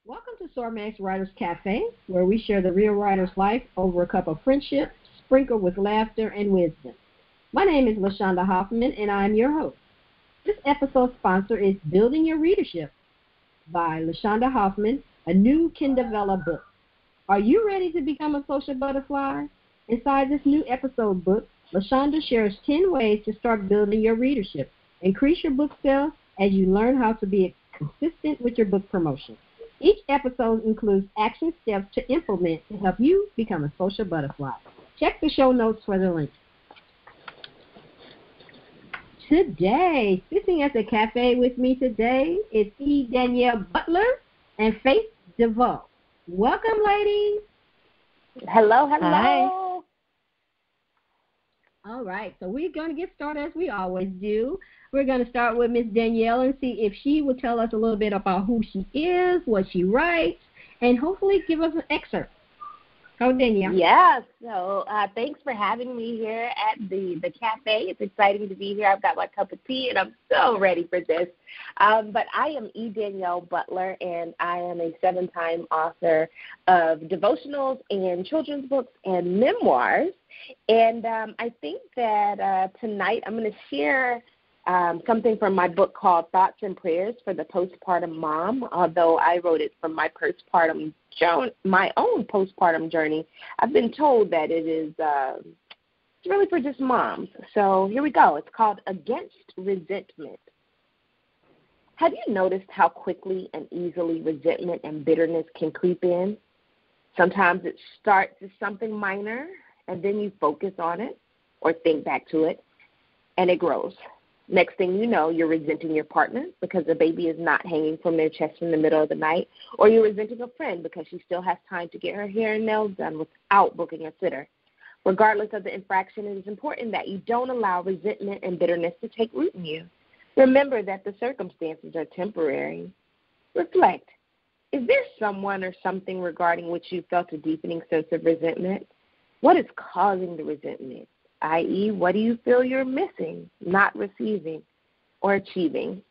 Welcome to Sormax Writers Cafe, where we share the real writer's life over a cup of friendship, sprinkled with laughter and wisdom. My name is LaShaunda Hoffman, and I am your host. This episode's sponsor is Building Your Readership by LaShaunda Hoffman, a new Kindle book. Are you ready to become a social butterfly? Inside this new episode book, LaShaunda shares 10 ways to start building your readership. Increase your book sales as you learn how to be consistent with your book promotion. Each episode includes action steps to implement to help you become a social butterfly. Check the show notes for the link. Today, sitting at the cafe with me today is Danielle Butler and Faith DeVeaux. Welcome, ladies. Hello. Hi. All right, so we're going to get started as we always do. We're going to start with Miss Danielle and see if she would tell us a little bit about who she is, what she writes, and hopefully give us an excerpt. Go, Danielle. Yes, so thanks for having me here at the cafe. It's exciting to be here. I've got my cup of tea, and I'm so ready for this. But I am Danielle Butler, and I am a 7-time author of devotionals and children's books and memoirs. And I think that tonight I'm going to share something from my book called Thoughts and Prayers for the Postpartum Mom. Although I wrote it from my own postpartum journey, I've been told that it's really for just moms. So here we go. It's called Against Resentment. Have you noticed how quickly and easily resentment and bitterness can creep in? Sometimes it starts as something minor, and then you focus on it or think back to it, and it grows. Next thing you know, you're resenting your partner because the baby is not hanging from their chest in the middle of the night, or you're resenting a friend because she still has time to get her hair and nails done without booking a sitter. Regardless of the infraction, it is important that you don't allow resentment and bitterness to take root in you. Remember that the circumstances are temporary. Reflect. Is there someone or something regarding which you felt a deepening sense of resentment? What is causing the resentment? I.e., what do you feel you're missing, not receiving, or achieving?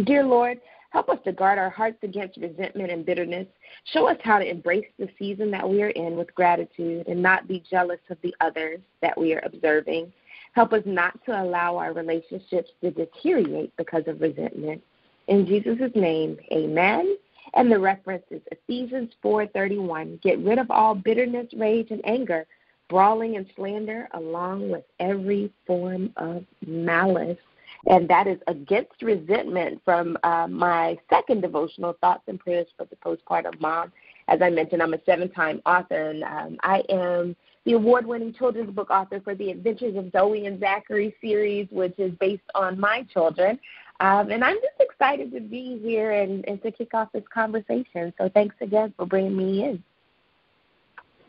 Dear Lord, help us to guard our hearts against resentment and bitterness. Show us how to embrace the season that we are in with gratitude and not be jealous of the others that we are observing. Help us not to allow our relationships to deteriorate because of resentment. In Jesus' name, amen. And the reference is Ephesians 4:31. Get rid of all bitterness, rage, and anger, brawling and slander, along with every form of malice. And that is Against Resentment from my second devotional, Thoughts and Prayers for the Postpartum Mom. As I mentioned, I'm a 7-time author, and I am the award-winning children's book author for the Adventures of Zoe and Zachary series, which is based on my children. And I'm just excited to be here and to kick off this conversation. So thanks again for bringing me in.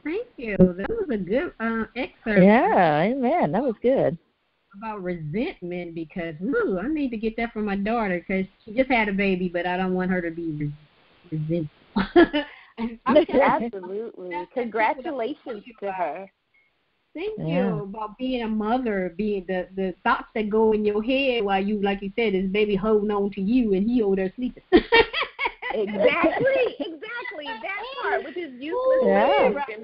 Thank you. That was a good excerpt. Yeah, amen. That was good. About resentment, because I need to get that from my daughter because she just had a baby, but I don't want her to be resentful. Absolutely. Congratulations to her. Thank you. About being a mother, being the thoughts that go in your head while you, like you said, this baby holding on to you and he over there sleeping. Exactly. That part, which is useless. This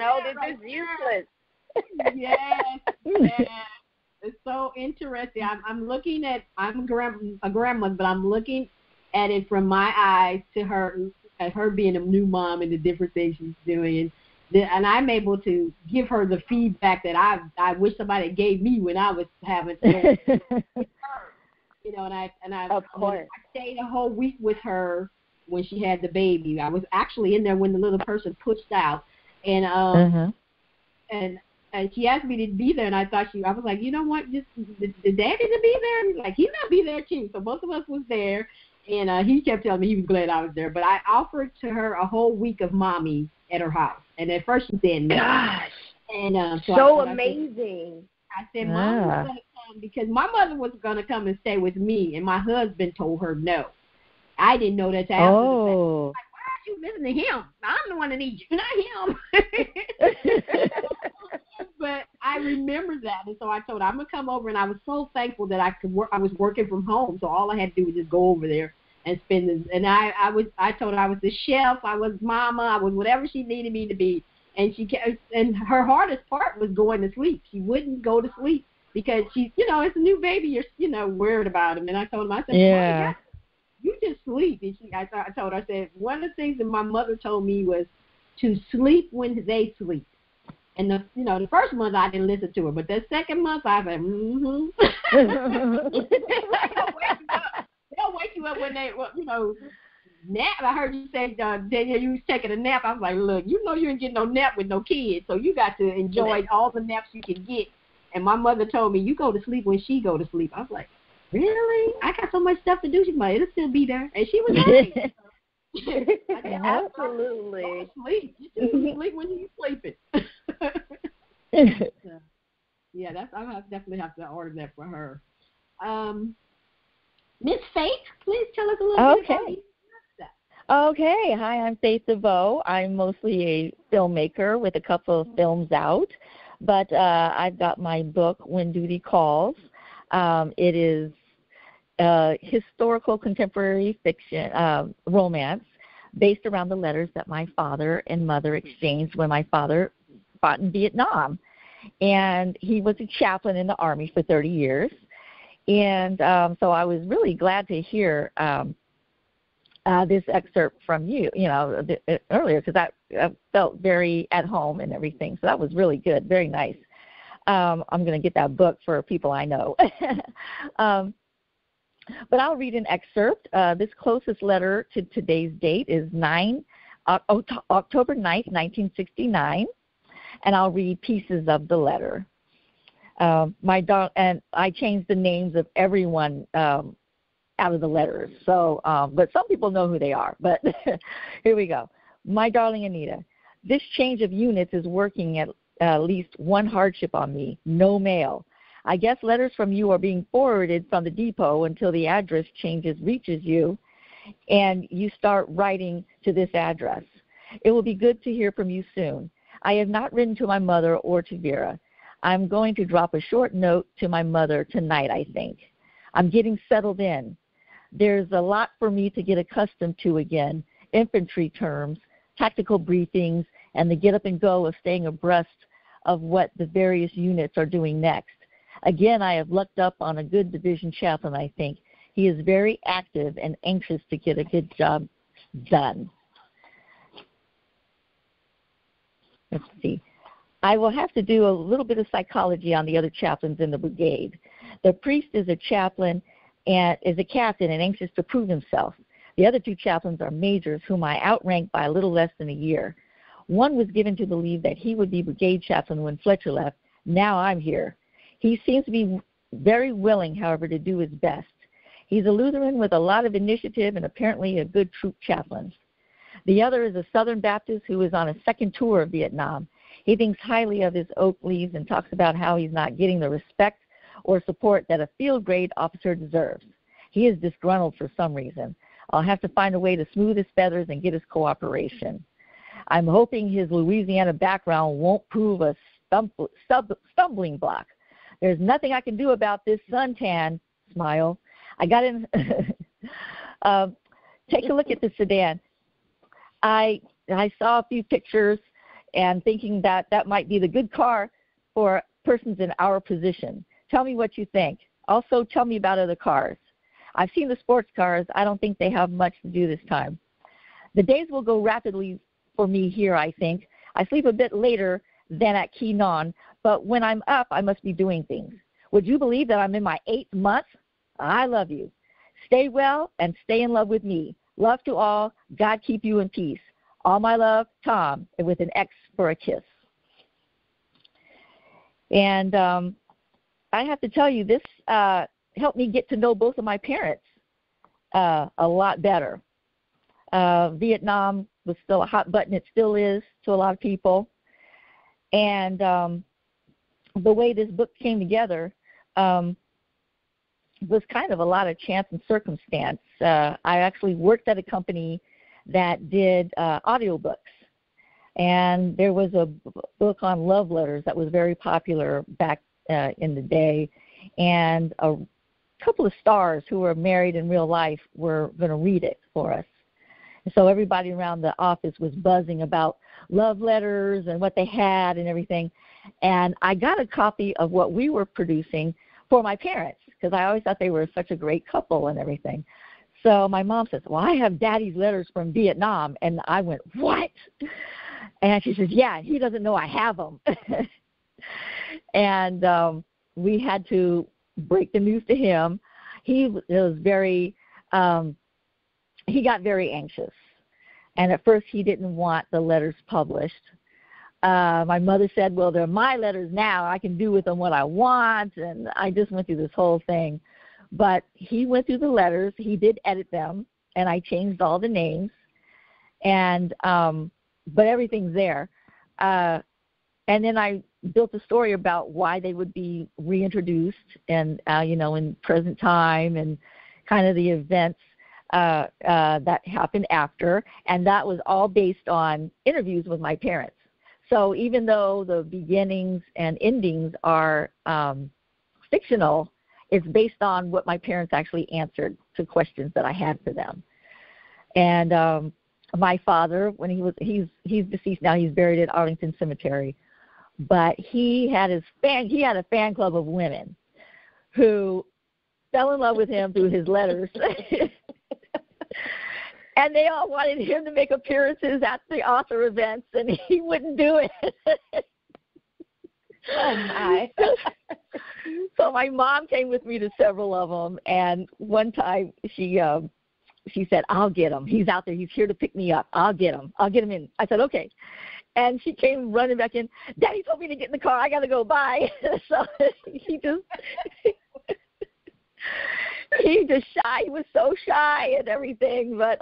is useless. Yes. It's so interesting. I'm looking at, I'm a grandmother, but I'm looking at it from my eyes to her, at her being a new mom and the different things she's doing. And I'm able to give her the feedback that I wish somebody gave me when I was having to. And I of course. I stayed a whole week with her when she had the baby. I was actually in there when the little person pushed out, and and she asked me to be there, and I was like, you know what, just the daddy to be there, like he's not be there too. So both of us was there, and he kept telling me he was glad I was there. But I offered to her a whole week of mommy at her house, and at first she said no. Gosh, and so amazing. I said, Mom was going to come because my mother was going to come and stay with me, and my husband told her no. I didn't know that after the fact. Like, why aren't you listening to him? I'm the one that needs you, not him. But I remember that, and so I told her I'm going to come over, and I was so thankful that I was working from home, so all I had to do was just go over there and I told her I was the chef, I was mama, I was whatever she needed me to be. And and her hardest part was going to sleep. She wouldn't go to sleep because she's, it's a new baby. You're, worried about him. And I told him, I said, yeah. you just sleep. And I told her, I said, one of the things that my mother told me was to sleep when they sleep. And the first month I didn't listen to her, but the second month I said, They'll wake you up when they, nap. I heard you say, Danielle, you was taking a nap. I was like, look, you ain't getting no nap with no kids, so you got to enjoy all the naps you can get. And my mother told me, you go to sleep when she go to sleep. I was like, really? I got so much stuff to do. She's like, it'll still be there. And she was right. Absolutely. Go to sleep. You just sleep when you're sleeping. So, yeah, I definitely have to order that for her. Miss Faith, please tell us a little bit about you. Okay. Hi, I'm Faith DeVeaux. I'm mostly a filmmaker with a couple of films out, but I've got my book, When Duty Calls. It is historical contemporary fiction, romance, based around the letters that my father and mother exchanged when my father fought in Vietnam. And he was a chaplain in the Army for 30 years. And so I was really glad to hear this excerpt from you, earlier, because I felt very at home and everything. So that was really good, very nice. I'm going to get that book for people I know. But I'll read an excerpt. This closest letter to today's date is October 9th, 1969, and I'll read pieces of the letter. And I changed the names of everyone out of the letters. So, but some people know who they are. But here we go. My darling Anita, this change of units is working at least one hardship on me. No mail. I guess letters from you are being forwarded from the depot until the address reaches you, and you start writing to this address. It will be good to hear from you soon. I have not written to my mother or to Vera. I'm going to drop a short note to my mother tonight, I think. I'm getting settled in. There's a lot for me to get accustomed to again, infantry terms, tactical briefings, and the get up and go of staying abreast of what the various units are doing next. Again, I have lucked up on a good division chaplain, I think. He is very active and anxious to get a good job done. Let's see. I will have to do a little bit of psychology on the other chaplains in the brigade. The priest is a chaplain and is a captain and anxious to prove himself. The other two chaplains are majors whom I outranked by a little less than a year. One was given to believe that he would be brigade chaplain when Fletcher left. Now I'm here. He seems to be very willing, however, to do his best. He's a Lutheran with a lot of initiative and apparently a good troop chaplain. The other is a Southern Baptist who is on a second tour of Vietnam. He thinks highly of his Oakleys and talks about how he's not getting the respect or support that a field-grade officer deserves. He is disgruntled for some reason. I'll have to find a way to smooth his feathers and get his cooperation. I'm hoping his Louisiana background won't prove a stumbling block. There's nothing I can do about this suntan. Smile. I got in. Take a look at the sedan. I saw a few pictures and thinking that might be the good car for persons in our position. Tell me what you think. Also, tell me about other cars. I've seen the sports cars. I don't think they have much to do this time. The days will go rapidly for me here, I think. I sleep a bit later than at Key Non, but when I'm up, I must be doing things. Would you believe that I'm in my 8th month? I love you. Stay well and stay in love with me. Love to all. God keep you in peace. All my love, Tom, and with an X for a kiss. And I have to tell you, this helped me get to know both of my parents a lot better. Vietnam was still a hot button. It still is to a lot of people. And the way this book came together was kind of a lot of chance and circumstance. I actually worked at a company that did audiobooks. And there was a book on love letters that was very popular back in the day. And couple of stars who were married in real life were going to read it for us. And so everybody around the office was buzzing about love letters and what they had and everything. And I got a copy of what we were producing for my parents because I always thought they were such a great couple and everything. So my mom says, well, I have Daddy's letters from Vietnam. And I went, what? And she says, yeah, he doesn't know I have them. And we had to break the news to him. He was very, he got very anxious. And at first he didn't want the letters published. My mother said, well, they're my letters now. I can do with them what I want. And I just went through this whole thing. But he went through the letters. He did edit them, and I changed all the names. And but everything's there. And then I built a story about why they would be reintroduced and, in present time and kind of the events that happened after. And that was all based on interviews with my parents. So even though the beginnings and endings are fictional, it's based on what my parents actually answered to questions that I had for them. And my father, when he's deceased now, he's buried at Arlington Cemetery, but he had a fan club of women who fell in love with him through his letters. And they all wanted him to make appearances at the author events, and he wouldn't do it. Oh, my. So my mom came with me to several of them, and one time she said, I'll get him. He's out there. He's here to pick me up. I'll get him. I'll get him in. I said, okay. And she came running back in. Daddy told me to get in the car. I got to go. Bye. So he just shy. He was so shy and everything. But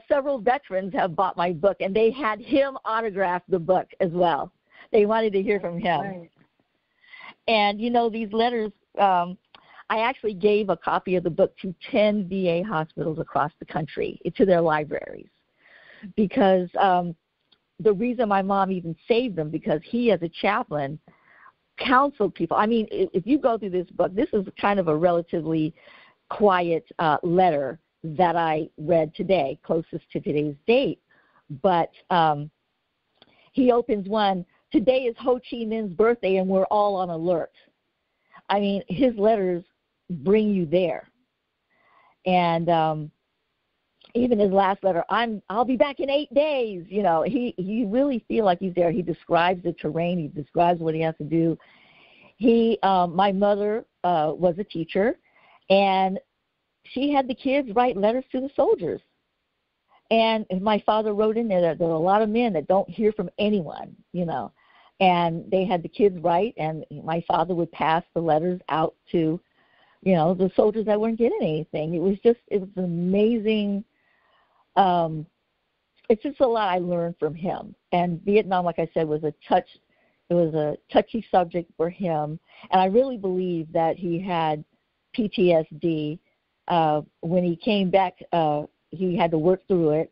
several veterans have bought my book, and they had him autograph the book as well. They wanted to hear from him. Right. And, these letters, I actually gave a copy of the book to 10 VA hospitals across the country, to their libraries, because the reason my mom even saved them, because he, as a chaplain, counseled people. I mean, if you go through this book, this is kind of a relatively quiet letter that I read today, closest to today's date. But he opens one, today is Ho Chi Minh's birthday, and we're all on alert. I mean, his letters bring you there. And even his last letter, I'll be back in 8 days. He really feel like he's there. He describes the terrain. He describes what he has to do. My mother was a teacher, and she had the kids write letters to the soldiers. And my father wrote in there that there are a lot of men that don't hear from anyone, and they had the kids write, and my father would pass the letters out to, the soldiers that weren't getting anything. It was an amazing, it's just a lot I learned from him. And Vietnam, like I said, was a touchy subject for him. And I really believe that he had PTSD. When he came back, he had to work through it.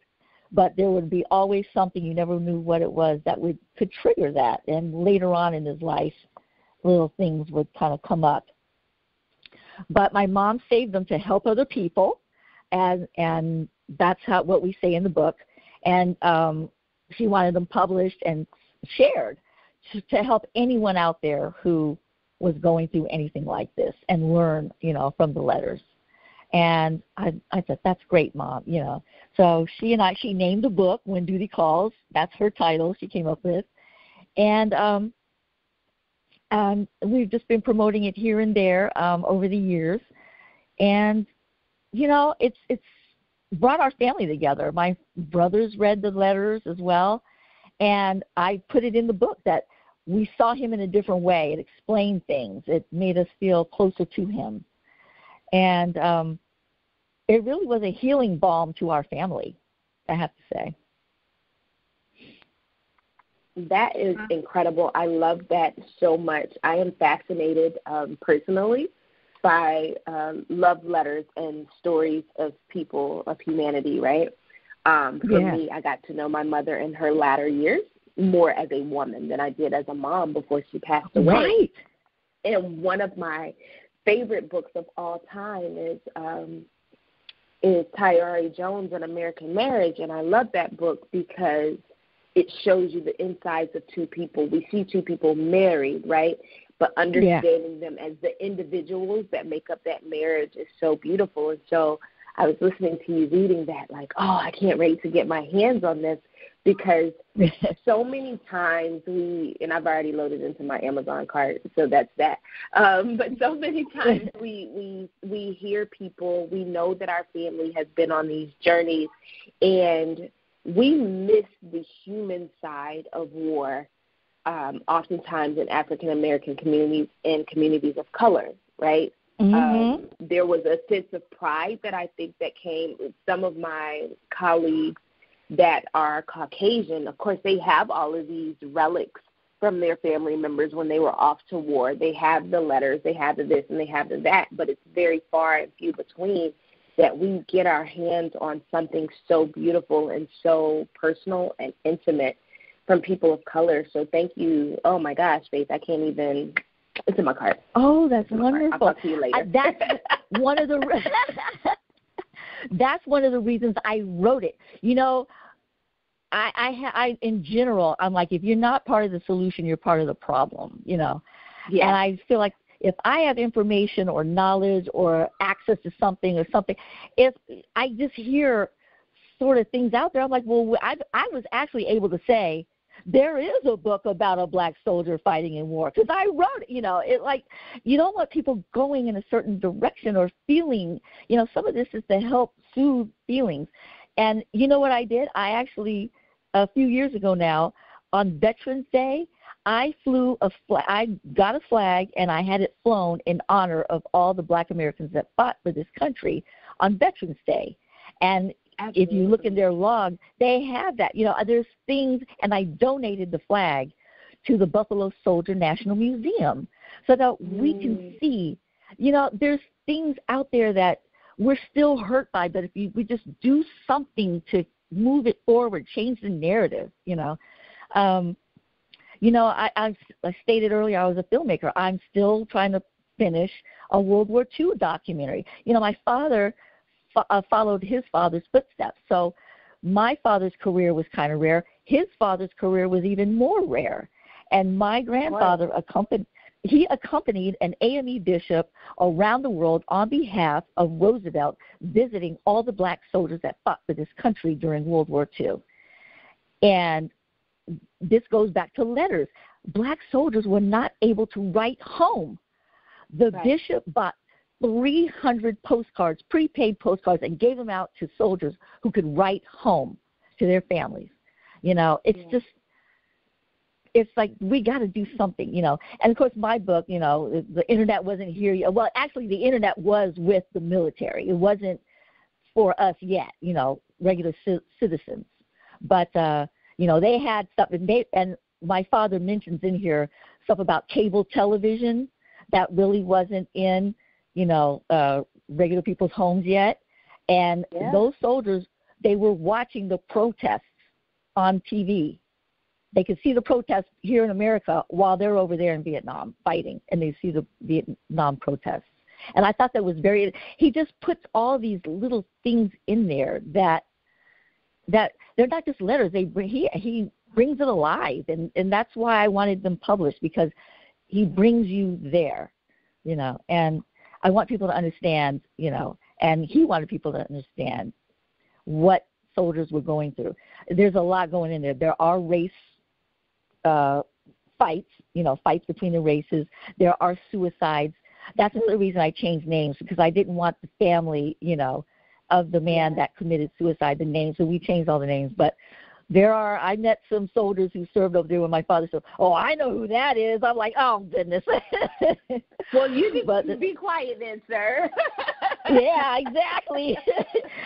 But there would be always something, you never knew what it was, that could trigger that. And later on in his life, little things would kind of come up. But my mom saved them to help other people, and that's what we say in the book. And she wanted them published and shared to help anyone out there who was going through anything like this and learn, from the letters. And I said, that's great, Mom, So she named the book When Duty Calls. That's her title she came up with. And we've just been promoting it here and there over the years. And, it's brought our family together. My brothers read the letters as well. And I put it in the book that we saw him in a different way. It explained things. It made us feel closer to him. And it really was a healing balm to our family, I have to say. That is incredible. I love that so much. I am fascinated personally by love letters and stories of people, of humanity, right? For me, I got to know my mother in her latter years more as a woman than I did as a mom before she passed away. Right. And one of my favorite books of all time is Tayari Jones, An American Marriage, and I love that book because it shows you the insides of two people. We see two people married, right? But understanding them as the individuals that make up that marriage is so beautiful. And so I was listening to you reading that, like, oh, I can't wait to get my hands on this, because so many times and I've already loaded into my Amazon cart, so that's that. But so many times we hear people, we know that our family has been on these journeys, and we miss the human side of war, oftentimes in African-American communities and communities of color, right? Mm-hmm. There was a sense of pride that I think that came with some of my colleagues that are Caucasian. Of course, they have all of these relics from their family members when they were off to war. They have the letters, they have the this, and they have the that, but it's very far and few between that we get our hands on something so beautiful and so personal and intimate from people of color. So thank you. Oh, my gosh, Faith, I can't even – it's in my cart. Oh, that's wonderful. I'll talk to you later. That's one of the that's one of the reasons I wrote it. You know, I in general, I'm like, if you're not part of the solution, you're part of the problem, you know. Yeah. And I feel like if I have information or knowledge or access to something or something, if I just hear sort of things out there, I'm like, well, I was actually able to say, there is a book about a black soldier fighting in war, because I wrote it. You know, it like, you don't want people going in a certain direction or feeling, you know, some of this is to help soothe feelings. And you know what I did? I actually, a few years ago now, on Veterans Day, I flew I got a flag and I had it flown in honor of all the black Americans that fought for this country on Veterans Day. And absolutely, if you look in their log, they have that. You know, there's things, and I donated the flag to the Buffalo Soldier National Museum so that we can see, you know, there's things out there that we're still hurt by, but if we just do something to move it forward, change the narrative, you know. I stated earlier I was a filmmaker. I'm still trying to finish a World War II documentary. You know, my father followed his father's footsteps. So my father's career was kind of rare. His father's career was even more rare. And my grandfather accompanied an AME bishop around the world on behalf of Roosevelt, visiting all the black soldiers that fought for this country during World War II. And this goes back to letters. Black soldiers were not able to write home. The bishop bought 300 postcards, prepaid postcards, and gave them out to soldiers who could write home to their families. You know, it's just, it's like we got to do something, you know. And, of course, my book, you know, the Internet wasn't here yet. Well, actually, the Internet was with the military. It wasn't for us yet, you know, regular citizens. But, you know, they had stuff, and my father mentions in here stuff about cable television that really wasn't in, you know, regular people's homes yet. And those soldiers, they were watching the protests on TV. They could see the protests here in America while they're over there in Vietnam fighting, and they see the Vietnam protests. And I thought that was he just puts all these little things in there that they're not just letters. He brings it alive, and that's why I wanted them published, because he brings you there, you know. And I want people to understand, you know, and he wanted people to understand what soldiers were going through. There's a lot going in there. There are race fights, you know, fights between the races. There are suicides. That's another reason I changed names, because I didn't want the family, you know, of the man that committed suicide, the names. So we changed all the names. But I met some soldiers who served over there when my father said, oh, I know who that is. I'm like, oh, goodness. Well, you need to be quiet then, sir. Yeah, exactly.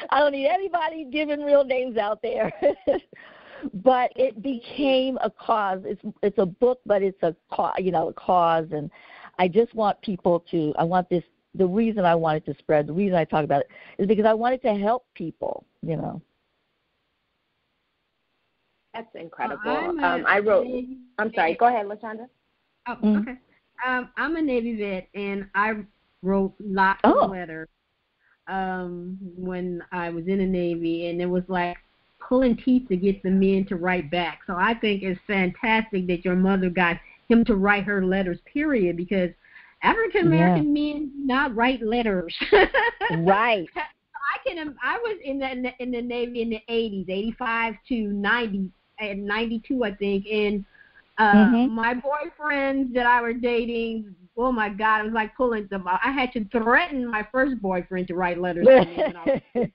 I don't need anybody giving real names out there. But it became a cause. It's a book, but it's a cause. And I just want people to, the reason I wanted to spread, the reason I talk about it is because I wanted to help people, you know. That's incredible. I'm sorry. Go ahead, LaShaunda. Oh, okay. I'm a Navy vet, and I wrote lots of letters when I was in the Navy, and it was like pulling teeth to get the men to write back. So I think it's fantastic that your mother got him to write her letters, period, because African American men do not write letters. Right. I was in the Navy in the 80s, 85 to 90 and 92, I think, and my boyfriends that I was dating, oh my God, it was like pulling them out. I had to threaten my first boyfriend to write letters to me.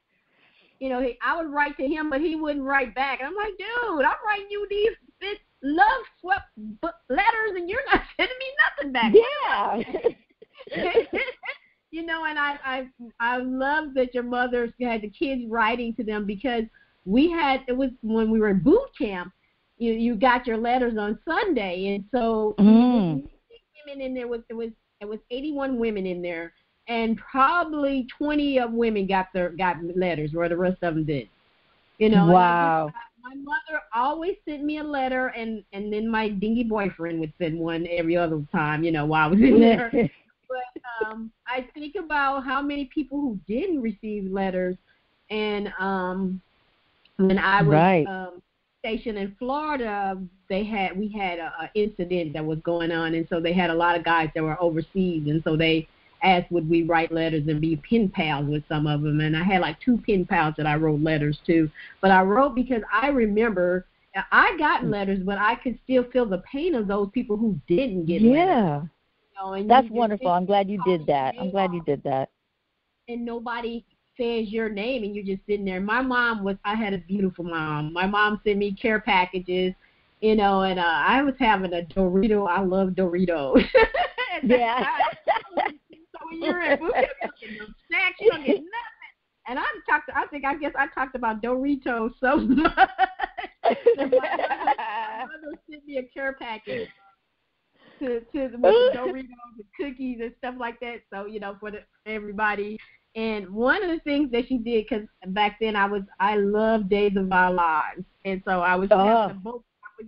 When I would write to him, but he wouldn't write back. And I'm like, dude, I'm writing you these love swept letters, and you're not sending me nothing back. Yeah. And I love that your mother had the kids writing to them, because it was when we were in boot camp. You got your letters on Sunday, and so women in there it was 81 women in there, and probably 20 of women got letters, where the rest of them did. Wow. My mother always sent me a letter, and then my dingy boyfriend would send one every other time, while I was in there. But I think about how many people who didn't receive letters, and when I was stationed in Florida, we had a incident that was going on, and so they had a lot of guys that were overseas, and so they asked would we write letters and be pen pals with some of them, and I had like 2 pen pals that I wrote letters to. But I wrote because I remember I got letters, but I could still feel the pain of those people who didn't get letters. That's wonderful. I'm glad you did that. And nobody says your name, and you're just sitting there. I had a beautiful mom. My mom sent me care packages, and I was having a Dorito. I love Doritos. Yeah. So when you're at boot camp, you get no snacks, you don't get nothing. And I guess I talked about Doritos so much. My mother sent me a care package with the Doritos and cookies and stuff like that. So for everybody. And one of the things that she did, because back then I loved Days of Our Lives, and so I was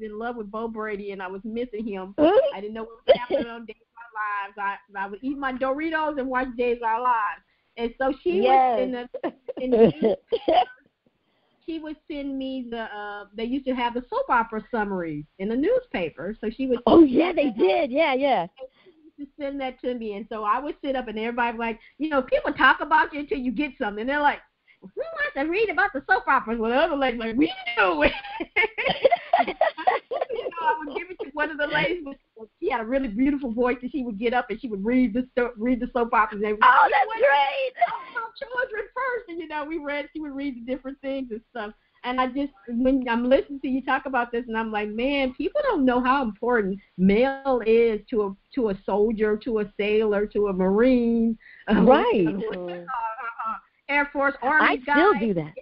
in love with Bo Brady, and I was missing him. I didn't know what was happening on Days of Our Lives. I would eat my Doritos and watch Days of Our Lives. And so she she would send me they used to have the soap opera summaries in the newspaper. So she would. Oh yeah, they did. Yeah. To send that to me, and so I would sit up, and everybody was like, people talk about you until you get something. And they're like, who wants to read about the soap operas? Well, the other lady like, we do. I would give it to one of the ladies. She had a really beautiful voice, and she would get up and she would read the soap operas. And oh, that's great! Children first, and she would read the different things and stuff. And when I'm listening to you talk about this, and I'm like, man, people don't know how important mail is to a soldier, to a sailor, to a Marine, right? Air Force, Army guy. I still do that.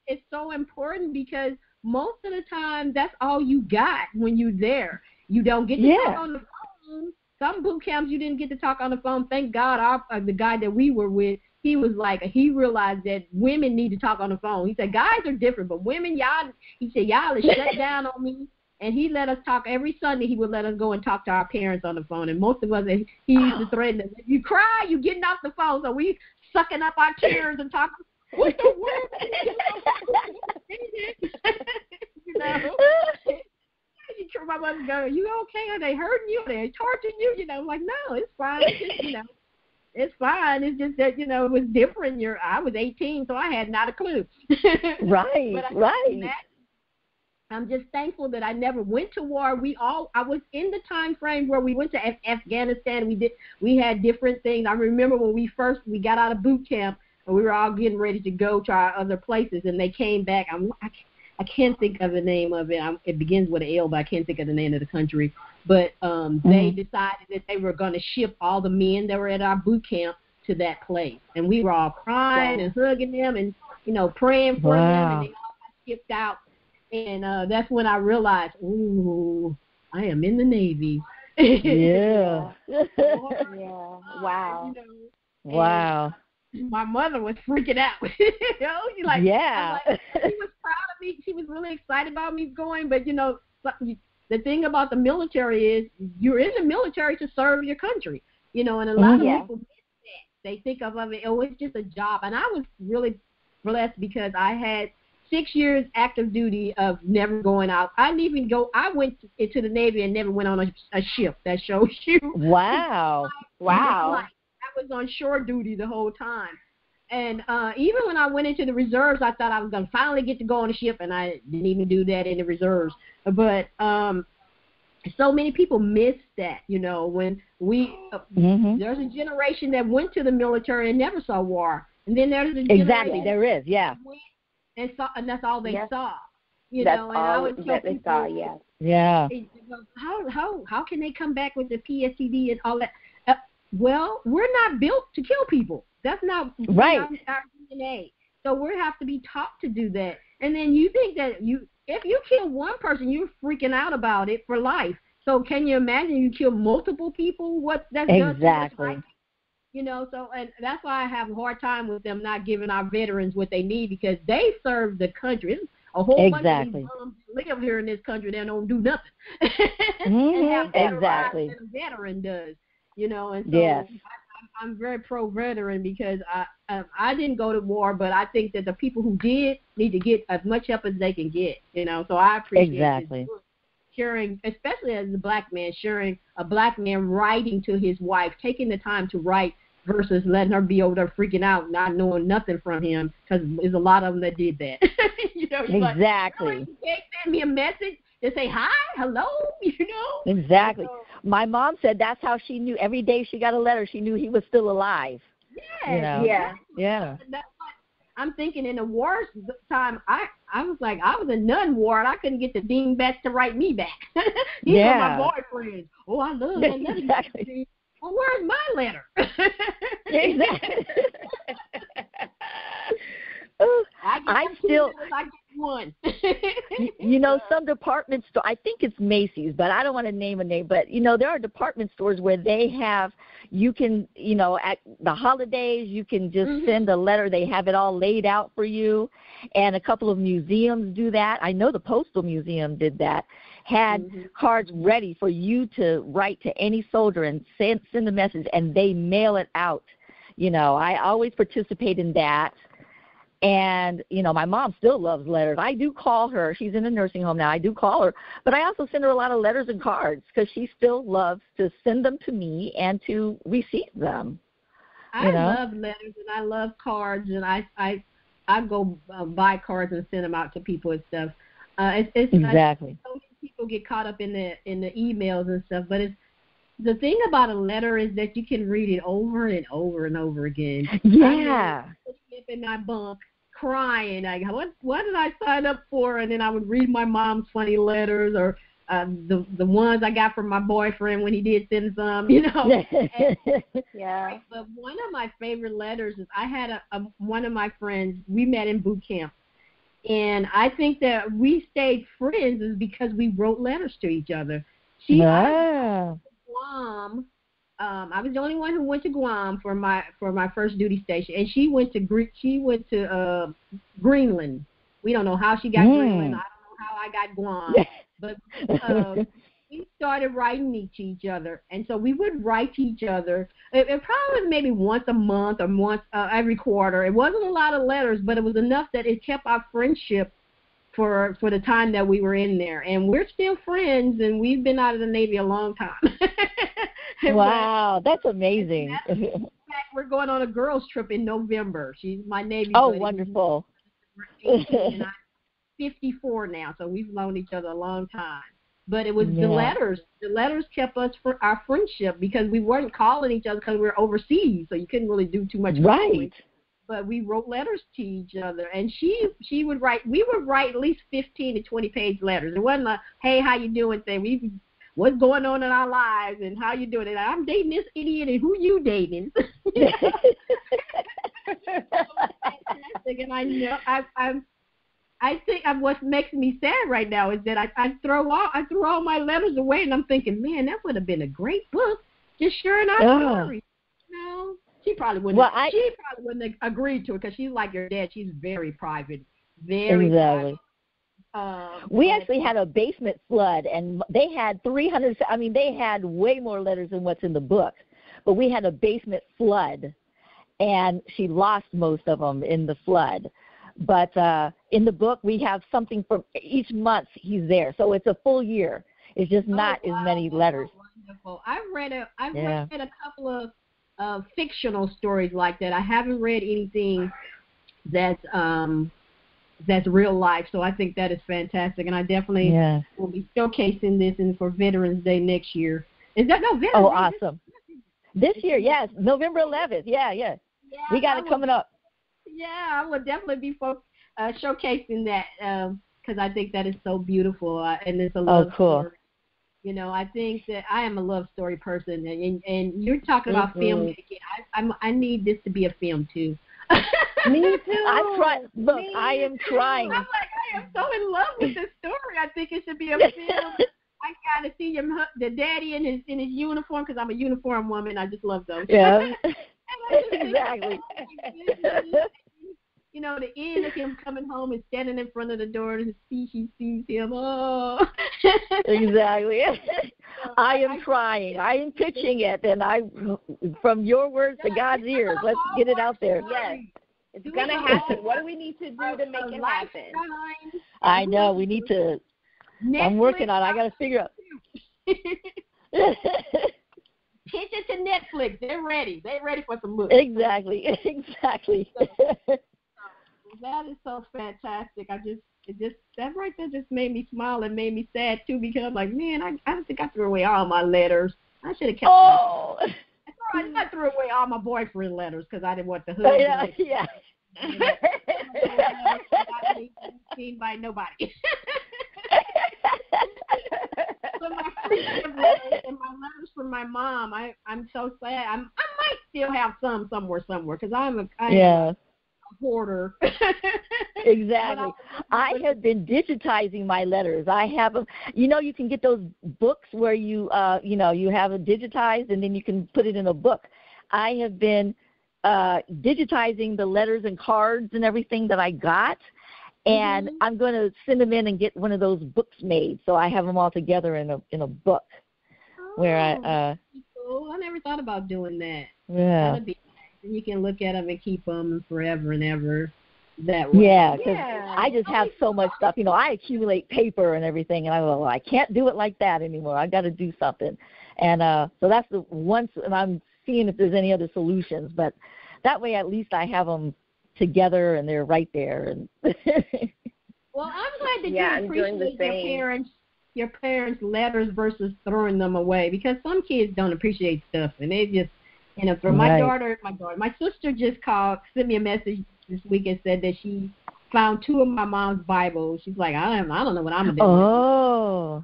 It's so important, because most of the time that's all you got when you're there. You don't get to talk on the phone. Some boot camps you didn't get to talk on the phone. Thank God, the guy that we were with, he realized that women need to talk on the phone. He said, guys are different, but women, y'all are shut down on me. And he let us talk every Sunday. He would let us go and talk to our parents on the phone. And most of us, he used to threaten us, if you cry, you getting off the phone. So we sucking up our tears and talking, what the world? My mother go, you okay? Are they hurting you? Are they torturing you? I'm like, no, it's fine. It's just, it's fine. It's just that, it was different. I was 18, so I had not a clue. Right. I'm just thankful that I never went to war. I was in the time frame where we went to Afghanistan. We had different things. I remember when we got out of boot camp, and we were all getting ready to go to our other places, and they came back. I can't think of the name of it. It begins with an L, but I can't think of the name of the country. But they decided that they were going to ship all the men that were at our boot camp to that place. And we were all crying and hugging them and, praying for them. And they all got shipped out. And that's when I realized, ooh, I am in the Navy. Yeah. Yeah. Wow. Wow. My mother was freaking out. She was proud of me. She was really excited about me going. But, the thing about the military is you're in the military to serve your country, and a lot of people miss They think of it, oh, it's just a job. And I was really blessed because I had 6 years active duty of never going out. I didn't even go. I went into the Navy and never went on a ship. That shows you. Wow. Wow. I was on shore duty the whole time. And even when I went into the reserves, I thought I was going to finally get to go on a ship, and I didn't even do that in the reserves. But so many people miss that, you know, when there's a generation that went to the military and never saw war. And then there's a generation Exactly, there is, yeah. And that's all they saw. That's all that they saw, yeah. Yeah. How can they come back with the PTSD and all that? Well, we're not built to kill people. That's not right. Our DNA. So we have to be taught to do that. And then you think that if you kill one person, you're freaking out about it for life. So can you imagine you kill multiple people? What that's exactly. You know, so and that's why I have a hard time with them not giving our veterans what they need, because they serve the country. It's a whole bunch of these bums live here in this country that don't do nothing. And have better lives than a veteran does. You know, and so I'm very pro-veteran because I didn't go to war, but I think that the people who did need to get as much help as they can get. You know, so I appreciate sharing, especially as a black man, sharing a black man writing to his wife, taking the time to write versus letting her be over there freaking out, not knowing nothing from him, because there's a lot of them that did that. You know, exactly. Like, you can't send me a message to say hi, hello, you know. Exactly. So, my mom said that's how she knew. Every day she got a letter, she knew he was still alive. Yeah, you know? Yeah. That's what I'm thinking. In the war time, I was like, I was a nun war, and I couldn't get the dingbats to write me back. These were my boyfriends. Oh, I love that letter. Exactly. Well, where's my letter? Exactly. I get one. You know, some department store, I think it's Macy's, but I don't want to name a name, but, you know, there are department stores where they have, you can, you know, at the holidays, you can just send a letter. They have it all laid out for you, and a couple of museums do that. I know the Postal Museum did that, had cards ready for you to write to any soldier and send a message, and they mail it out. You know, I always participate in that. And, you know, my mom still loves letters. I do call her. She's in a nursing home now. I do call her. But I also send her a lot of letters and cards because she still loves to send them to me and to receive them. I love letters and I love cards, and I go buy cards and send them out to people and stuff. Exactly. So many people get caught up in the emails and stuff, but the thing about a letter is that you can read it over and over and over again. Yeah. In my bunk, crying, like, what did I sign up for? And then I would read my mom's funny letters, or the ones I got from my boyfriend when he did send some, you know. Yeah. But one of my favorite letters is I had one of my friends, we met in boot camp, and I think that we stayed friends is because we wrote letters to each other. Guam. I was the only one who went to Guam for my first duty station, and she went to Greenland. We don't know how she got Greenland. I don't know how I got Guam, but we started writing to each other, and so we would write to each other. It probably was maybe once a month or once every quarter. It wasn't a lot of letters, but it was enough that it kept our friendship for the time that we were in there, and we're still friends, and we've been out of the Navy a long time. Wow, that's amazing. In fact, we're going on a girls' trip in November. She's my Navy buddy. Oh, wonderful. 18, and I'm 54 now, so we've known each other a long time. But it was the letters. The letters kept us for our friendship because we weren't calling each other because we were overseas, so you couldn't really do too much calling. But we wrote letters to each other, and she would write. We would write at least 15 to 20-page letters. It wasn't a "Hey, how you doing?" thing. What's going on in our lives and how you doing? And I'm dating this idiot, and who you dating? And I know I think what makes me sad right now is that I threw all my letters away, and I'm thinking, man, that would have been a great book, just sharing our stories. You know, she probably wouldn't. She probably wouldn't have agreed to it because she's like your dad. She's very private, very private. We actually had a basement flood, and they had 300. I mean, they had way more letters than what's in the book, but we had a basement flood, and she lost most of them in the flood. But in the book, we have something from each month he's there. So it's a full year. It's just not as many letters. Wonderful. I've read a couple of fictional stories like that. I haven't read anything that's real life. So I think that is fantastic, and I definitely will be showcasing this for Veterans Day next year. Is that Veterans Day? Oh, awesome! This year, yes, November 11th. Yeah, we got it coming up. Yeah, I will definitely be showcasing that because I think that is so beautiful, and it's a love story. You know, I think that I am a love story person, and you're talking about filmmaking. I need this to be a film too. Me too. I'm trying. Look, I am trying. I'm like, I am so in love with this story. I think it should be a film. I gotta see the daddy in his uniform because I'm a uniform woman. I just love those. Yeah. Exactly. You know, the end of him coming home and standing in front of the door and he sees him. Oh. Exactly. I am trying. I am pitching it, and from your words to God's ears, let's get it out there. Yes. It's going to happen. What do we need to do to make it happen? I know. We need to. Netflix, I'm working on it. I got to figure out. Pitch it to Netflix. They're ready. They're ready for some movies. Exactly. That is so fantastic. That right there just made me smile and made me sad too because I'm like, man, I don't think I threw away all my letters. I should have kept them. I threw away all my boyfriend letters because I didn't want the hood. Yeah. Not seen by nobody. But my friendship letters and my letters from my mom, I'm so sad. I might still have some somewhere because I'm a hoarder. Exactly. I have been digitizing my letters. I have them. You know, you can get those books where you have it digitized and then you can put it in a book. I have been digitizing the letters and cards and everything that I got, and I'm going to send them in and get one of those books made. So I have them all together in a book. Where I never thought about doing that. Yeah. That'd be nice. And you can look at them and keep them forever and ever. That way. Yeah, because I just have so much stuff. You know, I accumulate paper and everything, and I go, well, I can't do it like that anymore. I've got to do something. And so that's the once, and I'm seeing if there's any other solutions. But that way, at least I have them together, and they're right there. And well, I'm glad that you appreciate your parents' letters versus throwing them away, because some kids don't appreciate stuff, and they just, throw. My sister just sent me a message this week and said that she found 2 of my mom's Bibles. She's like, I don't know what I'm going to do. Oh.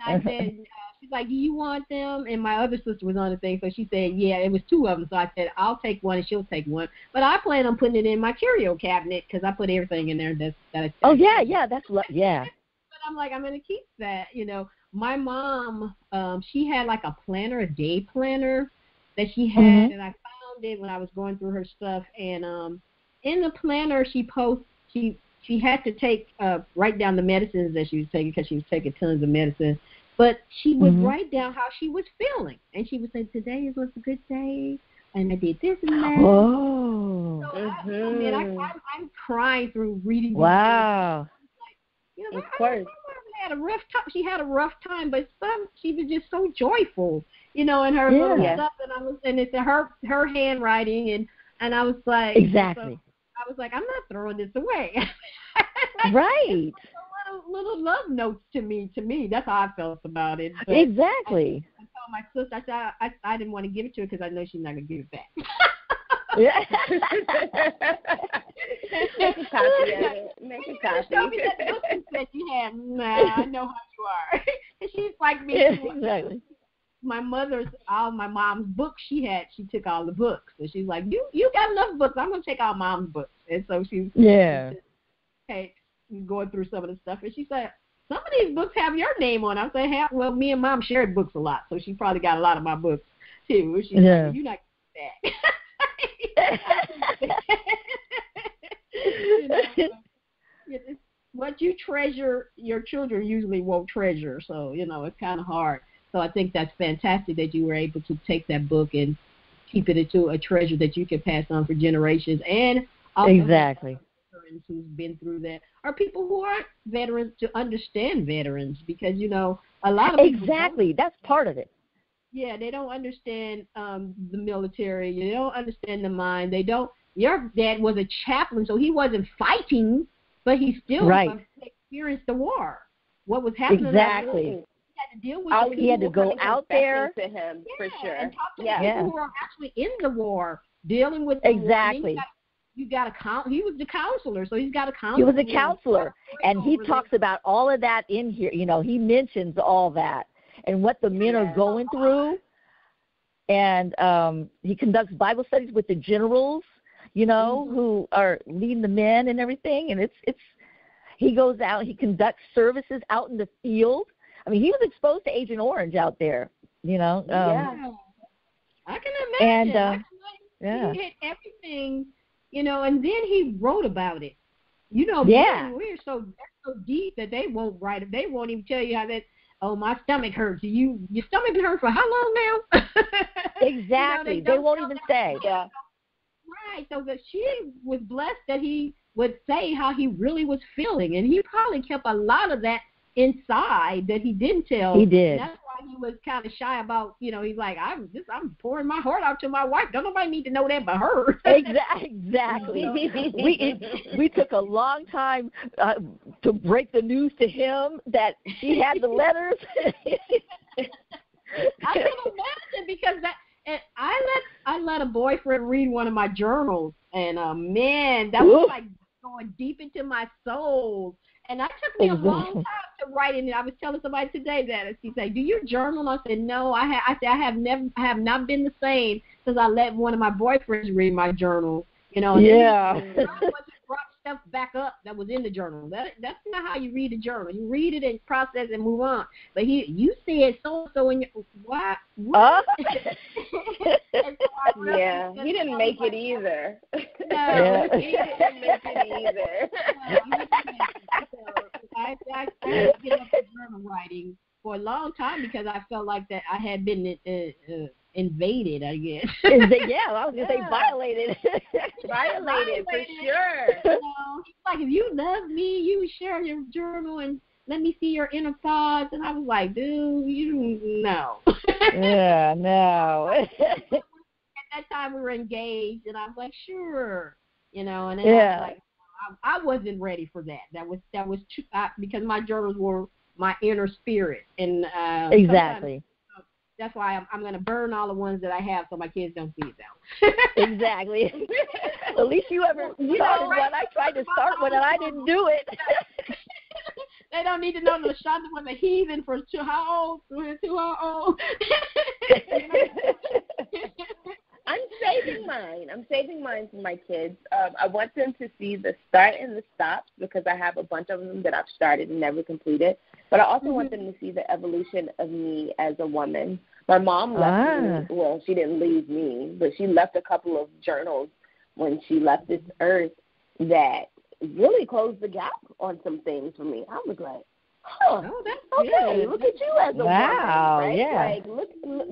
And I said, she's like, do you want them? And my other sister was on the thing, so she said, yeah, it was 2 of them. So I said, I'll take one and she'll take one. But I plan on putting it in my curio cabinet because I put everything in there. But I'm like, I'm going to keep that. My mom, she had like a planner, a day planner that she had, and I found it when I was going through her stuff. And in the planner, she had to write down the medicines that she was taking because she was taking tons of medicine. But she would write down how she was feeling, and she would say, "Today was a good day, and I did this and that." Oh. So I'm crying through reading. Wow. Of course. Had a rough time. She had a rough time, but she was just so joyful, in her little stuff. And it's her handwriting, and I was like, exactly. I was like, I'm not throwing this away. Right. Little love notes to me. That's how I felt about it. But exactly. I told my sister, I said I didn't want to give it to her because I know she's not going to give it back. Yeah. Make a copy of it. Make a copy. Show me that book you said you had. Nah, I know how you are. And she's like me. Yeah, exactly. All my mom's books she took all the books. So she's like, you got enough books. I'm going to take all mom's books. And so she's going through some of the stuff. And she said, some of these books have your name on them. I said, well, me and Mom shared books a lot. So she probably got a lot of my books, too. She's like, well, you're not going to do that. What you treasure, your children usually won't treasure. So, it's kind of hard. So I think that's fantastic that you were able to take that book and keep it into a treasure that you can pass on for generations. And also Exactly. veterans who's been through that, or people who aren't veterans to understand veterans, because a lot of people Exactly. That's part of it. Yeah, they don't understand the military. They don't understand the mind. They don't. Your dad was a chaplain, so he wasn't fighting, but he still experienced the war. What was happening? Exactly. He had to deal with. He had to go out there to him for sure. And talk to people who are actually in the war, dealing with exactly. War. You got a he was the counselor, so he's got a counselor. He was a counselor, and he talks about all of that in here. He mentions all that and what the men are going through, and he conducts Bible studies with the generals, who are leading the men and everything. And it's he goes out, he conducts services out in the field. I mean, he was exposed to Agent Orange out there, I can imagine. And he hit everything. And then he wrote about it. Yeah. We're so deep that they won't write it. They won't even tell you how that. Oh, my stomach hurts. Your stomach been hurt for how long now? Exactly. They won't even say. Yeah. Right. So that she was blessed that he would say how he really was feeling, and he probably kept a lot of that inside that he didn't tell. He did. And that's why he was kind of shy about, he's like, I'm pouring my heart out to my wife. Don't nobody need to know that but her. Exactly. We took a long time to break the news to him that she had the letters. I can imagine, because I let a boyfriend read one of my journals, and man, that was like going deep into my soul. And that took me a long time to write it. I was telling somebody today that, she said, "Do you journal?" I said, "No, I have not been the same since I let one of my boyfriends read my journal." And yeah. brought stuff back up that was in the journal. That's not how you read a journal. You read it and process and move on. But you said so in your what? Yeah, he didn't make it either. No, he didn't make it either. I had to give up the journal writing for a long time because I felt like that I had been invaded, I guess. Yeah, I was going to say violated. Violated, for sure. He's like, if you love me, you share your journal and let me see your inner thoughts. And I was like, dude, no. Yeah, no. At that time we were engaged, and I was like, sure. And then I was like, I wasn't ready for that. That was too, because my journals were my inner spirit. And exactly. That's why I'm going to burn all the ones that I have so my kids don't see them. Exactly. At least you ever started one. I tried to start one and I didn't do it. They don't need to know LaShaunda was a heathen for how old? I'm saving mine. I'm saving mine for my kids. I want them to see the start and the stops because I have a bunch of them that I've started and never completed. But I also want them to see the evolution of me as a woman. My mom left me. Well, she didn't leave me, but she left a couple of journals when she left this earth that really closed the gap on some things for me. I was like, that's okay. Look at you as a woman, right? Yeah. Like, look,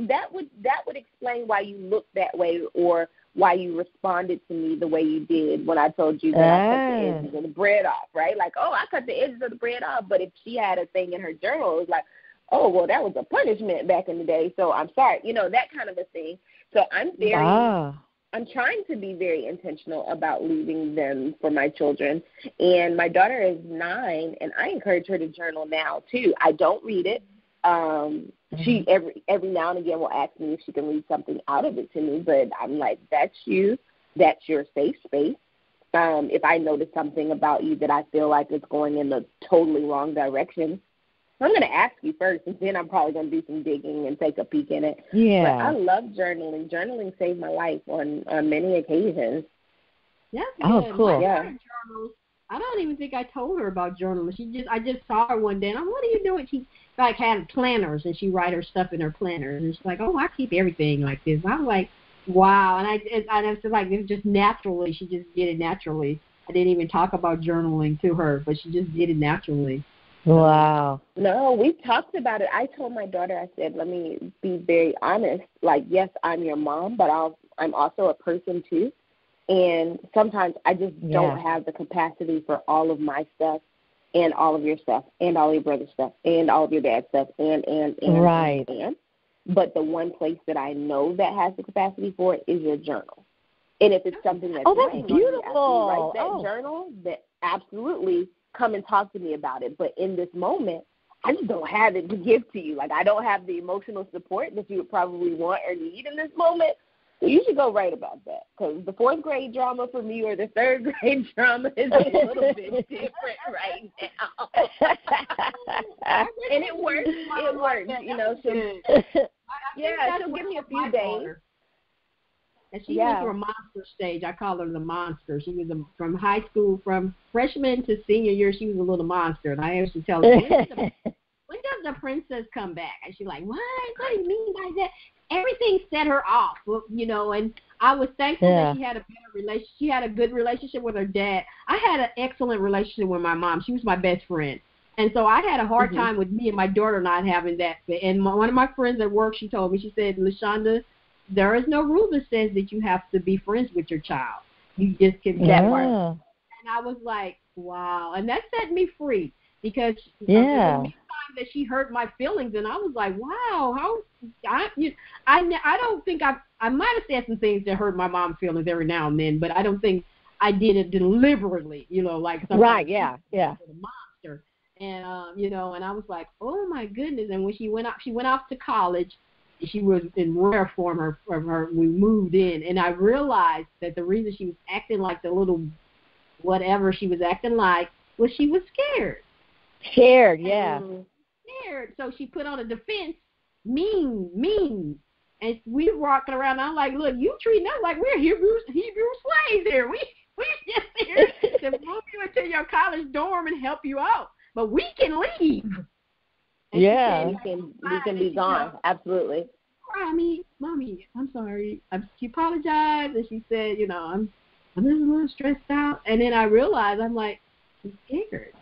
that would explain why you look that way, or why you responded to me the way you did when I told you that I cut the edges of the bread off, right? Like, I cut the edges of the bread off. But if she had a thing in her journal, it was like, well, that was a punishment back in the day, so I'm sorry, that kind of a thing. So I'm trying to be very intentional about leaving them for my children. And my daughter is 9, and I encourage her to journal now, too. I don't read it. She every now and again will ask me if she can read something out of it to me, but I'm like, that's you. That's your safe space. If I notice something about you that I feel like it's going in the totally wrong direction, I'm going to ask you first, and then I'm probably going to do some digging and take a peek in it. Yeah. But I love journaling. Journaling saved my life on many occasions. That's good. Oh, cool. Yeah. I don't even think I told her about journaling. I just saw her one day, and I'm, what are you doing? She had planners, and she write her stuff in her planner, and she's like, I keep everything like this. And I'm like, wow. And I was just like, it was just naturally. She just did it naturally. I didn't even talk about journaling to her, but she just did it naturally. Wow. No, we talked about it. I told my daughter, I said, let me be very honest. Like, yes, I'm your mom, but I'm also a person too. And sometimes I just don't have the capacity for all of my stuff and all of your stuff and all your brother's stuff and all of your dad's stuff and. But the one place that I know that has the capacity for it is your journal. And if it's something that's beautiful. Write that journal, that absolutely come and talk to me about it. But in this moment, I just don't have it to give to you. Like, I don't have the emotional support that you would probably want or need in this moment. So you should go write about that, because the 4th grade drama for me or the 3rd grade drama is a little bit different right now. And it works. It works. You know, she'll give me a few days. And she went through a monster stage. I call her the monster. She was from high school, from freshman to senior year, she was a little monster. And I used to tell her, when does the princess come back? And she's like, what? What do you mean by that? Everything set her off, you know, and I was thankful that she had a better relationship. She had a good relationship with her dad. I had an excellent relationship with my mom. She was my best friend. And so I had a hard time with me and my daughter not having that. And one of my friends at work, she told me, she said, LaShaunda, there is no rule that says that you have to be friends with your child. You just can that part. And I was like, wow. And that set me free, because the time that she hurt my feelings, and I was like, wow, how I don't think I might have said some things that hurt my mom's feelings every now and then, but I don't think I did it deliberately, you know, like something a monster. And you know, and I was like, oh my goodness. And when she went off to college, she was in rare form. We moved in, and I realized that the reason she was acting like the little whatever she was acting like was she was scared. Scared. So she put on a defense, mean. And we were walking around, and I'm like, look, you treating us like we're Hebrew slaves here. We just here to move you into your college dorm and help you out, but we can leave. And we can be gone. Absolutely. Mommy, I'm sorry. She apologized, and she said, you know, I'm just a little stressed out. And then I realized, I'm like, she's scared.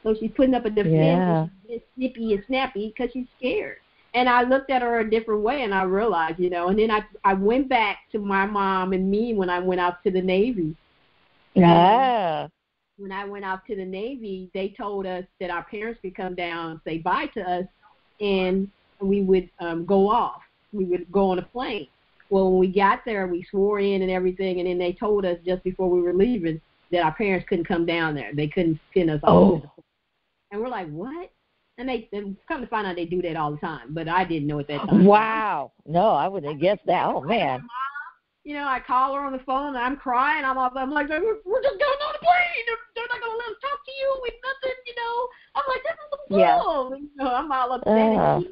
So she's putting up a defense, and she's snippy and snappy because she's scared. And I looked at her a different way, and I realized, you know. And then I went back to my mom and me when I went out to the Navy. Yeah. When I went out to the Navy, they told us that our parents could come down and say bye to us, and we would go off. We would go on a plane. Well, when we got there, we swore in and everything, and then they told us just before we were leaving that our parents couldn't come down there. They couldn't send us off. And we're like, what? And they come to find out they do that all the time, but I didn't know at that time. Wow. No, I wouldn't have guessed that. Oh, man. You know, I call her on the phone, and I'm crying. I'm like, we're just going on the plane. They're not going to let us talk to you with nothing, you know. I'm like, this is the bull. You know, I'm all upset. And she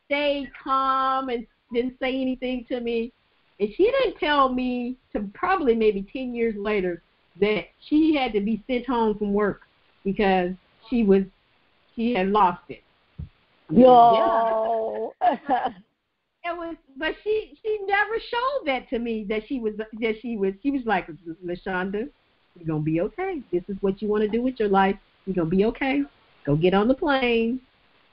stayed calm and didn't say anything to me. And she didn't tell me to probably maybe 10 years later that she had to be sent home from work because she had lost it. No. But she never showed that to me, that she was like, LaShaunda, you're gonna be okay. This is what you want to do with your life. You're gonna be okay. Go get on the plane.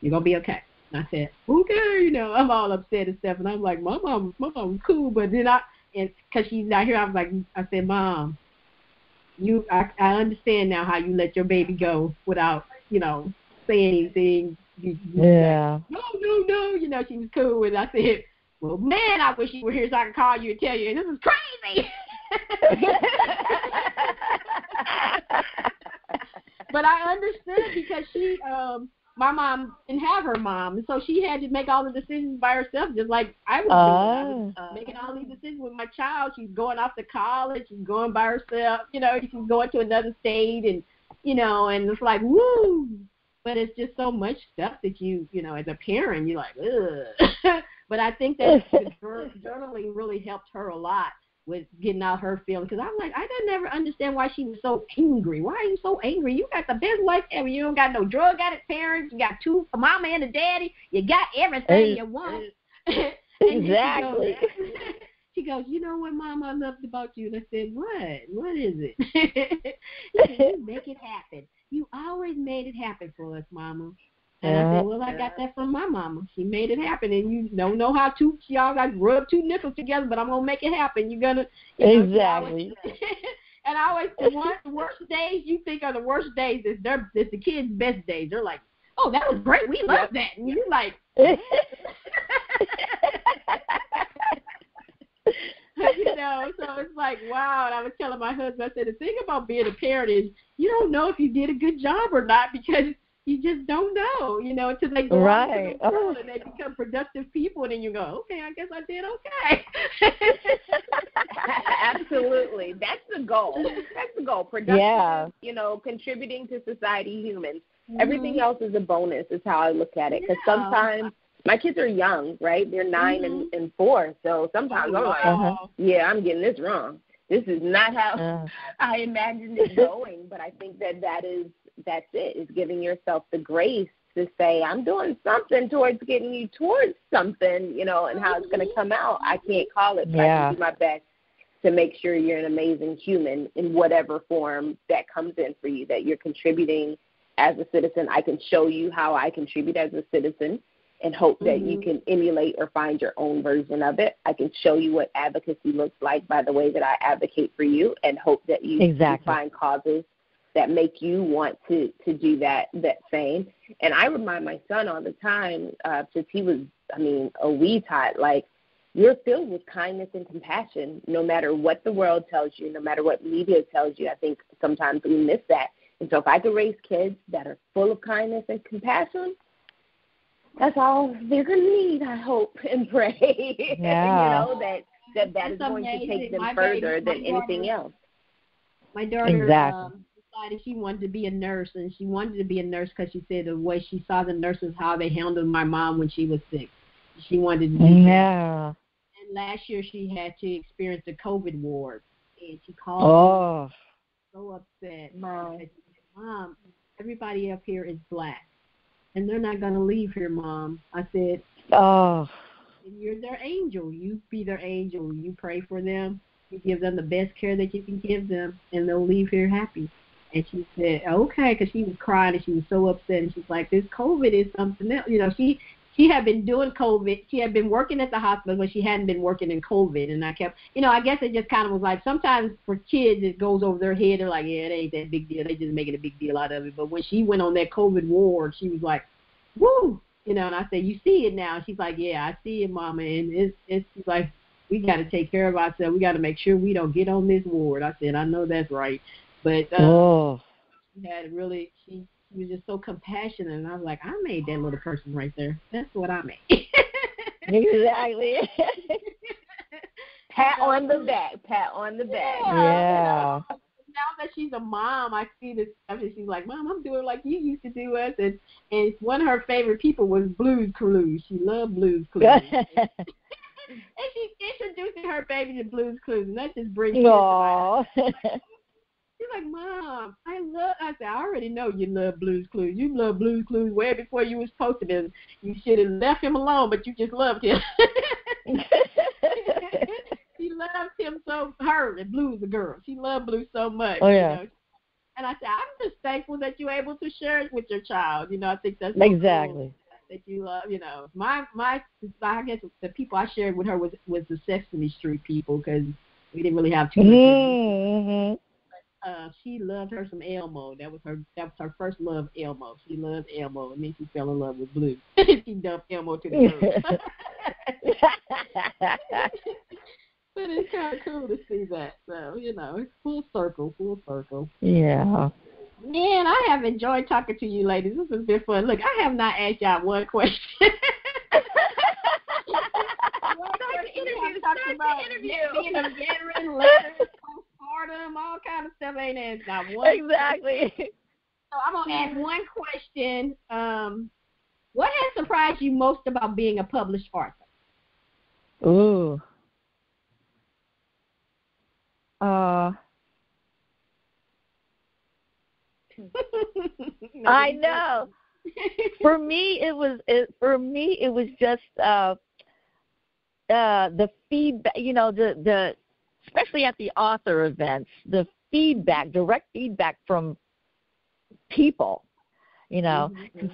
You're gonna be okay. And I said, okay, you know, I'm all upset and stuff, and I'm like, my mom's cool, but then because she's not here, I said, Mom, I understand now how you let your baby go without, you know, saying anything. Yeah. No, you know, she was cool, and I said, well, man, I wish you were here so I could call you and tell you, this is crazy. But I understood because my mom didn't have her mom, and so she had to make all the decisions by herself, just like I was doing. I was making all these decisions with my child. She's going off to college. She's going by herself. You know, she's going to another state, and, you know, and it's like, woo. But it's just so much stuff that you know, as a parent, you're like, ugh. But I think that journaling really helped her a lot with getting out her feelings. Because I'm like, I didn't ever understand why she was so angry. Why are you so angry? You got the best life ever. You don't got no drug addict parents. You got a mama and a daddy. You got everything you want. Exactly. She goes, you know what, Mama, I loved about you? And I said, what? What is it? She said, you make it happen. You always made it happen for us, Mama. And I said, well, I got that from my mama. She made it happen, and you don't know how to. Y'all got to rub two nickels together, but I'm gonna make it happen. You're gonna exactly. And I always the worst days you think are the worst days is the kids' best days. They're like, oh, that was great. We love that. And you're like. So it's like, wow. And I was telling my husband, I said, the thing about being a parent is you don't know if you did a good job or not because you just don't know, until they go out into the world and they become productive people, and then you go, okay, I guess I did okay. Absolutely. That's the goal. Productive, contributing to society, humans. Mm-hmm. Everything else is a bonus is how I look at it, because sometimes my kids are young, right? They're 9 and 4, so sometimes I'm like, yeah, I'm getting this wrong. This is not how I imagined it going, but I think that's it, is giving yourself the grace to say, I'm doing something towards getting you towards something, and how it's going to come out. I can't call it, but I can do my best to make sure you're an amazing human in whatever form that comes in for you, that you're contributing as a citizen. I can show you how I contribute as a citizen and hope that you can emulate or find your own version of it. I can show you what advocacy looks like by the way that I advocate for you, and hope that you find causes that make you want to do that same. And I remind my son all the time, since he was, a wee tot, like, you're filled with kindness and compassion no matter what the world tells you, no matter what media tells you. I think sometimes we miss that. And so if I could raise kids that are full of kindness and compassion, that's all they're going to need, I hope and pray. Yeah. that is going to take them further than anything else. My daughter decided she wanted to be a nurse, and she wanted to be a nurse because she said the way she saw the nurses, how they handled my mom when she was sick. She wanted to do that. And last year she had to experience the COVID ward, and she called me so upset. Mom, everybody up here is black, and they're not going to leave here, Mom. I said, you're their angel. You be their angel. You pray for them. You give them the best care that you can give them, and they'll leave here happy. And she said, okay, because she was crying, and she was so upset. And she's like, this COVID is something else. She had been doing COVID. She had been working at the hospital, but she hadn't been working in COVID. And I kept, I guess it just kind of was like, sometimes for kids it goes over their head. They're like, yeah, it ain't that big deal. They just making a big deal out of it. But when she went on that COVID ward, she was like, woo, and I said, you see it now. She's like, yeah, I see it, Mama. And it's she's like, we got to take care of ourselves. We got to make sure we don't get on this ward. I said, I know that's right. But she had really, she was just so compassionate, and I was like, I made that little person right there. That's what I made. Exactly. Pat on the back. Yeah. Now that she's a mom, I see this stuff, and she's like, Mom, I'm doing like you used to do us. And one of her favorite people was Blues Clues. She loved Blues Clues. And she's introducing her baby to Blues Clues, and that just brings me to my She's like, Mom, I said, I already know you love Blues Clues. You love Blues Clues way before you was posted him. You should have left him alone, but you just loved him. She loved him and Blue's a girl. She loved Blue so much. And I said, I'm just thankful that you're able to share it with your child. I think that's so cool that you love. I guess the people I shared with her was the Sesame Street people, because we didn't really have too much. She loved her some Elmo. That was her first love, Elmo. She loved Elmo, and then she fell in love with Blue. She dumped Elmo to the curb. But it's kind of cool to see that. So, it's full circle. Yeah. Man, I have enjoyed talking to you ladies. This has been fun. Look, I have not asked y'all one question. Being a veteran, letters, postpartum, all kind of stuff ain't asked not one. Exactly. So I'm going to ask one question. What has surprised you most about being a published author? Ooh. I know. For me, it was just the feedback. The especially at the author events, the feedback, direct feedback from people.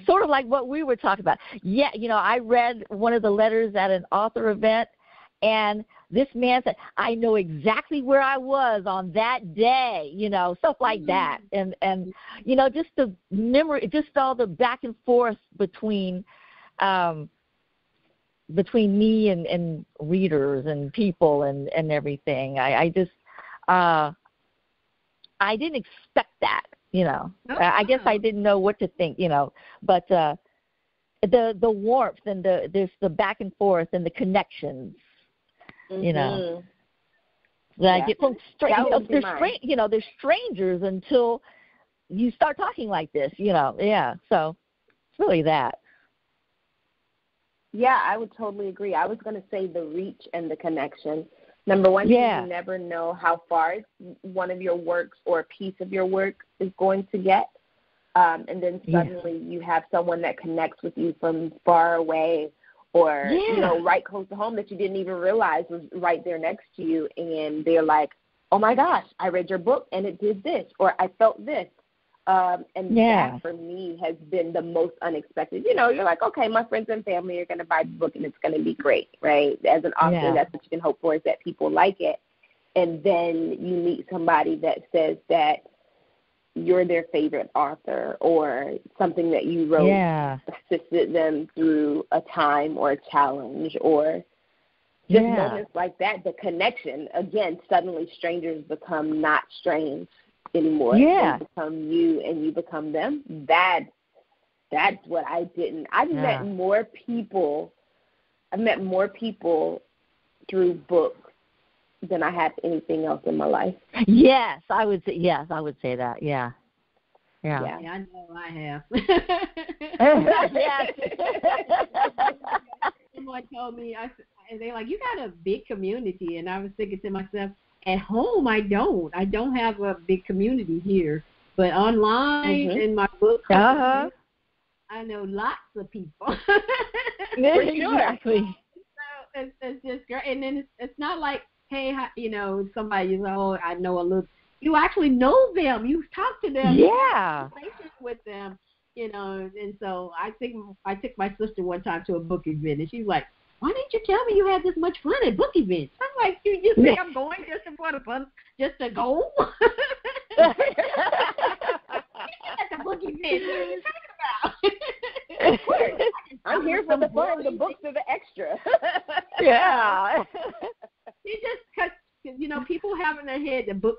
sort of like what we were talking about. Yeah, I read one of the letters at an author event, and this man said, I know exactly where I was on that day, stuff like that. And just the memory, just all the back and forth between me and readers and people and everything. I didn't expect that, I guess I didn't know what to think, but the warmth and there's the back and forth and the connections, that I get from they're strangers until you start talking like this, so it's really that. Yeah, I would totally agree. I was going to say the reach and the connection. Number one, you never know how far one of your works or a piece of your work is going to get. And then suddenly you have someone that connects with you from far away or, right close to home that you didn't even realize was right there next to you. And they're like, oh, my gosh, I read your book and it did this, or I felt this. And that for me has been the most unexpected. You're like, okay, my friends and family are going to buy the book and it's going to be great, right? As an author, that's what you can hope for, is that people like it. And then you meet somebody that says that you're their favorite author or something that you wrote assisted them through a time or a challenge or just moments like that. The connection, again, suddenly strangers become not strange anymore. They become you and you become them. That's what I didn't. I've met more people through books than I have anything else in my life. Yes, I would say that. Yeah. Yeah, I know I have. Yes. Someone told me, they're like, you got a big community, and I was thinking to myself, at home, I don't have a big community here, but online in my book, I know lots of people. Exactly. So it's just great, and then it's not like, hey, somebody I know a little. You actually know them. You talk to them. Yeah. With them, and so I think I took my sister one time to a book event, and she's like, why didn't you tell me you had this much fun at book events? I'm like, you just think I'm going just for the fun, just to go? At the book event, what are you talking about? I'm here for the fun. The books are the extra. Yeah. She just, because, people have in their head the book,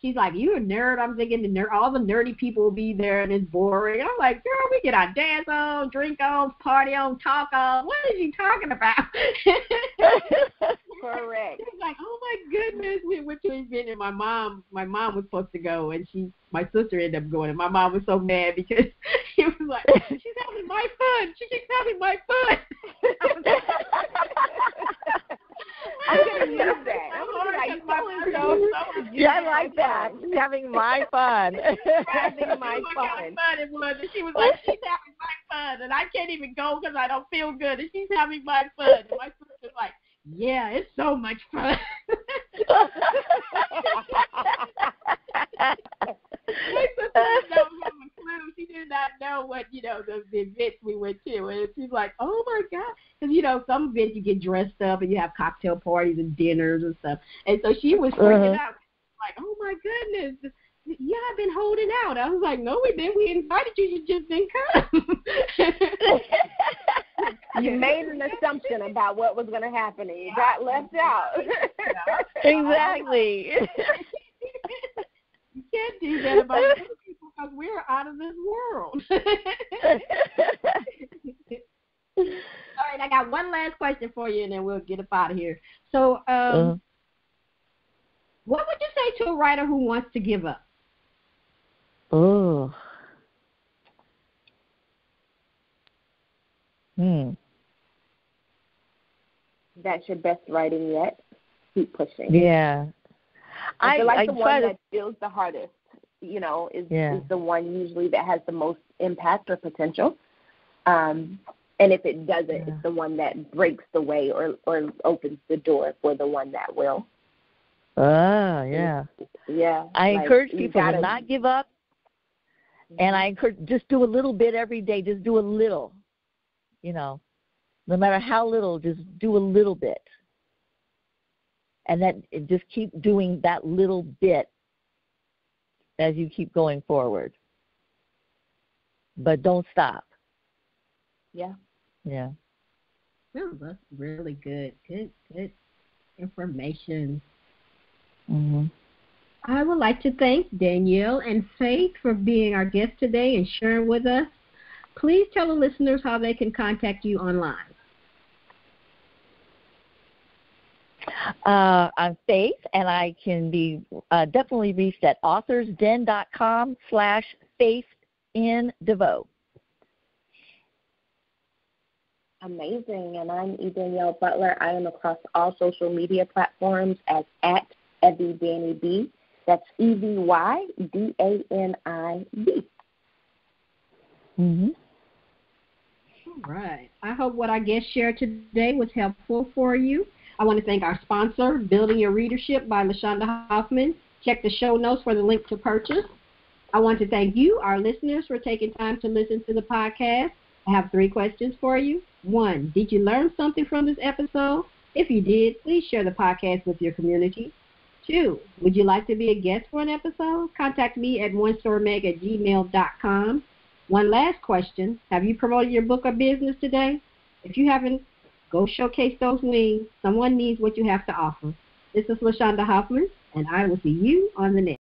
she's like, you're a nerd. I'm thinking all the nerdy people will be there and it's boring. I'm like, girl, we get our dance on, drink on, party on, talk on. What is you talking about? Correct. She's like, oh my goodness, we went to an event and my mom was supposed to go and my sister ended up going and my mom was so mad because she was like, she's having my fun. She keeps having my fun. I'm going to use that. I like that. Having my fun. Having my fun. It was. And she was like, she's having my fun. And I can't even go because I don't feel good. And she's having my fun. And my sister's like, yeah, it's so much fun. My sister didn't have a clue. She did not know what, the events we went to. And she's like, oh, my God. Because, some events you get dressed up and you have cocktail parties and dinners and stuff. And so she was freaking out. Like, oh, my goodness. Yeah, I've been holding out. I was like, no, we didn't. We invited you. You just didn't come. You made an assumption about what was going to happen, and you got left out. Exactly. You can't do that about other people because we're out of this world. All right, I got one last question for you, and then we'll get up out of here. So, what would you say to a writer who wants to give up? Oh. That's your best writing yet. Keep pushing. Yeah. I feel like the one that feels the hardest, is the one usually that has the most impact or potential. And if it doesn't, it's the one that breaks the way or opens the door for the one that will. Yeah. Yeah. I encourage people to not give up And I encourage, just do a little bit every day. Just do a little, no matter how little, just do a little bit. And just keep doing that little bit as you keep going forward. But don't stop. Yeah. Yeah. Oh, that's really good. Good information. Mm-hmm. I would like to thank Danielle and Faith for being our guests today and sharing with us. Please tell the listeners how they can contact you online. I'm Faith, and I can be definitely reached at authorsden.com/faithindevoux. Amazing. And I'm Danielle Butler. I am across all social media platforms as @EvyDannyB. That's EvyDanib. Mm-hmm. All right. I hope what our guest shared today was helpful for you. I want to thank our sponsor, Building Your Readership by LaShaunda Hoffman. Check the show notes for the link to purchase. I want to thank you, our listeners, for taking time to listen to the podcast. I have 3 questions for you. 1, did you learn something from this episode? If you did, please share the podcast with your community. 2, would you like to be a guest for an episode? Contact me at onestoremeg@gmail.com. One last question. Have you promoted your book or business today? If you haven't, go showcase those wings. Someone needs what you have to offer. This is LaShaunda Hoffman, and I will see you on the next.